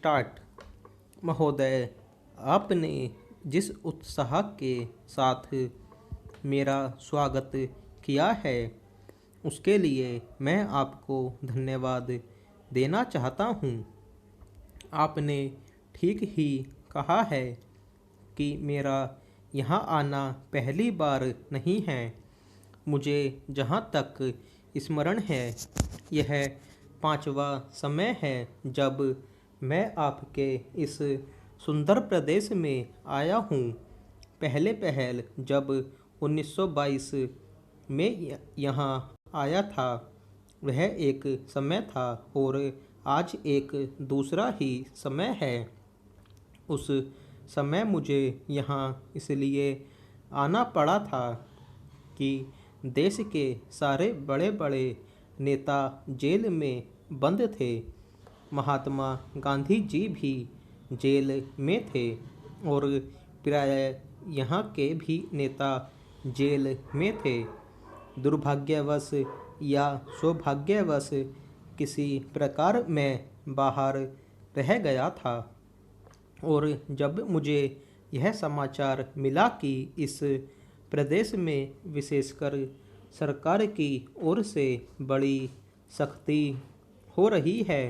Start. महोदय, आपने जिस उत्साह के साथ मेरा स्वागत किया है उसके लिए मैं आपको धन्यवाद देना चाहता हूँ। आपने ठीक ही कहा है कि मेरा यहाँ आना पहली बार नहीं है। मुझे जहाँ तक स्मरण है यह 5वां समय है जब मैं आपके इस सुंदर प्रदेश में आया हूँ। पहल जब 1922 में यहाँ आया था वह एक समय था और आज एक दूसरा ही समय है। उस समय मुझे यहाँ इसलिए आना पड़ा था कि देश के सारे बड़े बड़े नेता जेल में बंद थे। महात्मा गांधी जी भी जेल में थे और प्राय यहाँ के भी नेता जेल में थे। दुर्भाग्यवश या सौभाग्यवश किसी प्रकार मैं बाहर रह गया था और जब मुझे यह समाचार मिला कि इस प्रदेश में विशेषकर सरकार की ओर से बड़ी सख्ती हो रही है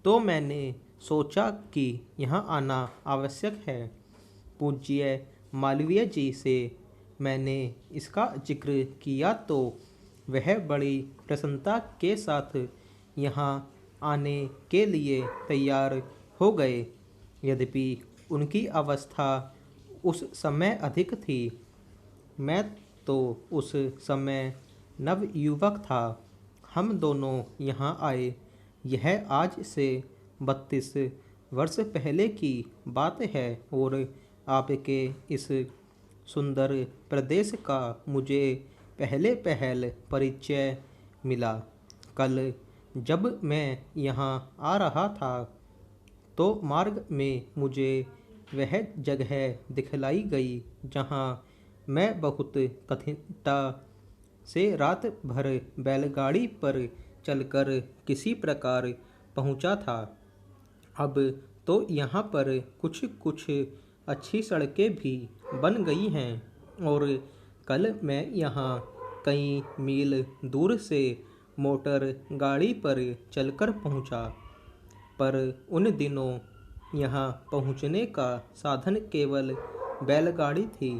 तो मैंने सोचा कि यहाँ आना आवश्यक है। पूज्य मालवीय जी से मैंने इसका जिक्र किया तो वह बड़ी प्रसन्नता के साथ यहाँ आने के लिए तैयार हो गए। यद्यपि उनकी अवस्था उस समय अधिक थी, मैं तो उस समय नवयुवक था। हम दोनों यहाँ आए यह आज से 32 वर्ष पहले की बात है और आपके इस सुंदर प्रदेश का मुझे पहल परिचय मिला। कल जब मैं यहाँ आ रहा था तो मार्ग में मुझे वह जगह दिखलाई गई जहाँ मैं बहुत कठिनता से रात भर बैलगाड़ी पर चलकर किसी प्रकार पहुँचा था। अब तो यहाँ पर कुछ अच्छी सड़कें भी बन गई हैं और कल मैं यहाँ कई मील दूर से मोटर गाड़ी पर चलकर पहुँचा। पर उन दिनों यहाँ पहुँचने का साधन केवल बैलगाड़ी थी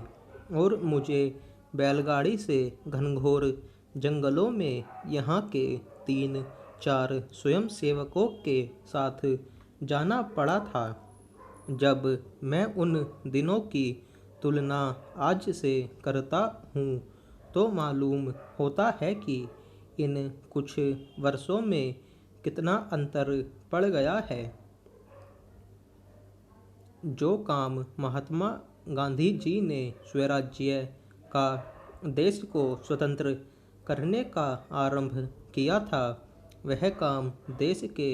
और मुझे बैलगाड़ी से घनघोर जंगलों में यहाँ के 3-4 स्वयंसेवकों के साथ जाना पड़ा था। जब मैं उन दिनों की तुलना आज से करता हूँ तो मालूम होता है कि इन कुछ वर्षों में कितना अंतर पड़ गया है। जो काम महात्मा गांधी जी ने स्वराज्य का देश को स्वतंत्र करने का आरंभ किया था वह काम देश के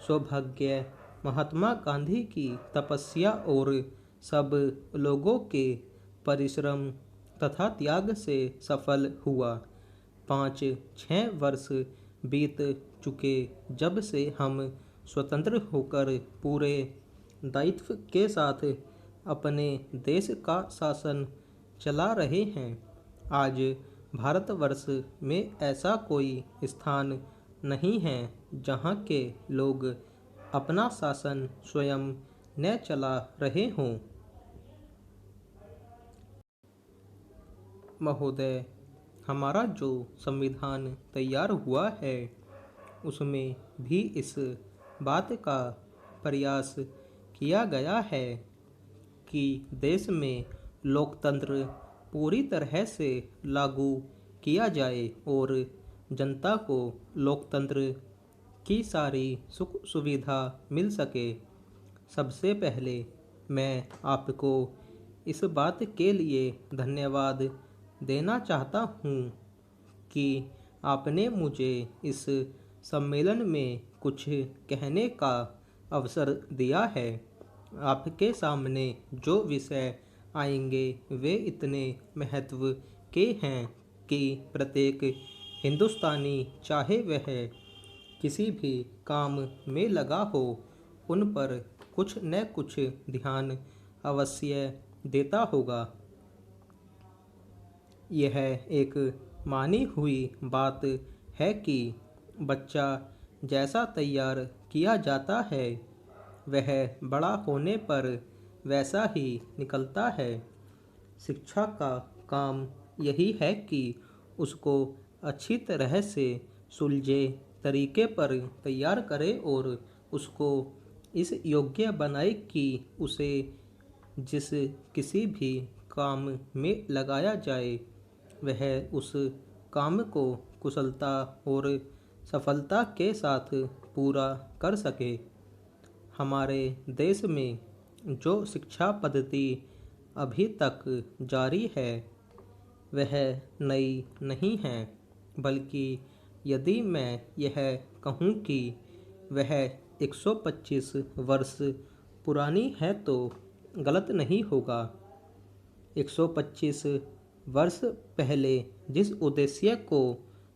सौभाग्य महात्मा गांधी की तपस्या और सब लोगों के परिश्रम तथा त्याग से सफल हुआ। 5-6 वर्ष बीत चुके जब से हम स्वतंत्र होकर पूरे दायित्व के साथ अपने देश का शासन चला रहे हैं। आज भारतवर्ष में ऐसा कोई स्थान नहीं है जहाँ के लोग अपना शासन स्वयं न चला रहे हों। महोदय, हमारा जो संविधान तैयार हुआ है उसमें भी इस बात का प्रयास किया गया है कि देश में लोकतंत्र पूरी तरह से लागू किया जाए और जनता को लोकतंत्र की सारी सुख सुविधा मिल सके। सबसे पहले मैं आपको इस बात के लिए धन्यवाद देना चाहता हूँ कि आपने मुझे इस सम्मेलन में कुछ कहने का अवसर दिया है। आपके सामने जो विषय आएंगे वे इतने महत्व के हैं कि प्रत्येक हिंदुस्तानी चाहे वह किसी भी काम में लगा हो उन पर कुछ न कुछ ध्यान अवश्य देता होगा। यह एक मानी हुई बात है कि बच्चा जैसा तैयार किया जाता है वह बड़ा होने पर वैसा ही निकलता है। शिक्षा का काम यही है कि उसको अच्छी तरह से सुलझे तरीके पर तैयार करे और उसको इस योग्य बनाए कि उसे जिस किसी भी काम में लगाया जाए वह उस काम को कुशलता और सफलता के साथ पूरा कर सके। हमारे देश में जो शिक्षा पद्धति अभी तक जारी है वह नई नहीं है, बल्कि यदि मैं यह कहूँ कि वह 125 वर्ष पुरानी है तो गलत नहीं होगा। 125 वर्ष पहले जिस उद्देश्य को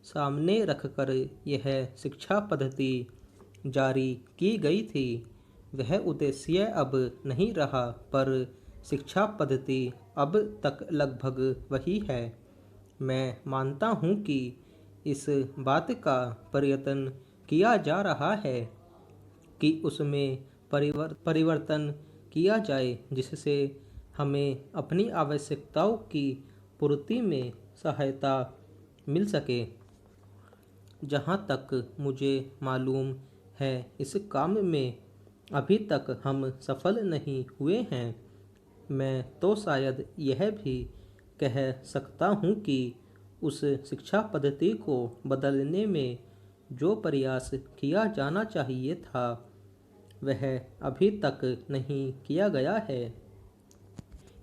सामने रखकर यह शिक्षा पद्धति जारी की गई थी वह उद्देश्य अब नहीं रहा, पर शिक्षा पद्धति अब तक लगभग वही है। मैं मानता हूँ कि इस बात का प्रयत्न किया जा रहा है कि उसमें परिवर्तन किया जाए जिससे हमें अपनी आवश्यकताओं की पूर्ति में सहायता मिल सके। जहाँ तक मुझे मालूम है इस काम में अभी तक हम सफल नहीं हुए हैं। मैं तो शायद यह भी कह सकता हूँ कि उस शिक्षा पद्धति को बदलने में जो प्रयास किया जाना चाहिए था वह अभी तक नहीं किया गया है।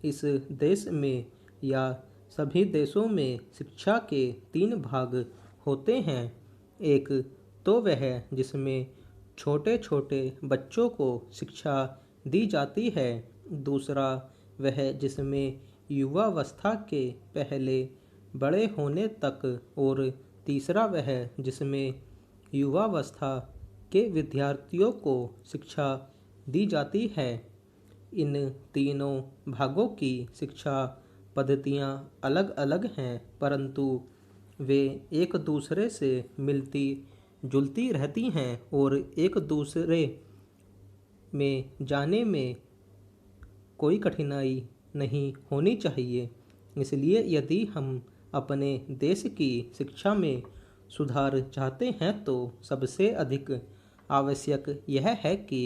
इस देश में या सभी देशों में शिक्षा के 3 भाग होते हैं। एक तो वह जिसमें छोटे छोटे बच्चों को शिक्षा दी जाती है, दूसरा वह जिसमें युवावस्था के पहले बड़े होने तक और तीसरा वह जिसमें युवावस्था के विद्यार्थियों को शिक्षा दी जाती है। इन तीनों भागों की शिक्षा पद्धतियाँ अलग अलग हैं, परंतु वे एक दूसरे से मिलती जुलती रहती हैं और एक दूसरे में जाने में कोई कठिनाई नहीं होनी चाहिए। इसलिए यदि हम अपने देश की शिक्षा में सुधार चाहते हैं तो सबसे अधिक आवश्यक यह है कि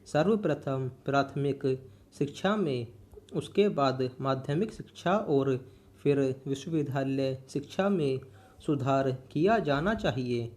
सर्वप्रथम प्राथमिक शिक्षा में, उसके बाद माध्यमिक शिक्षा और फिर विश्वविद्यालय शिक्षा में सुधार किया जाना चाहिए।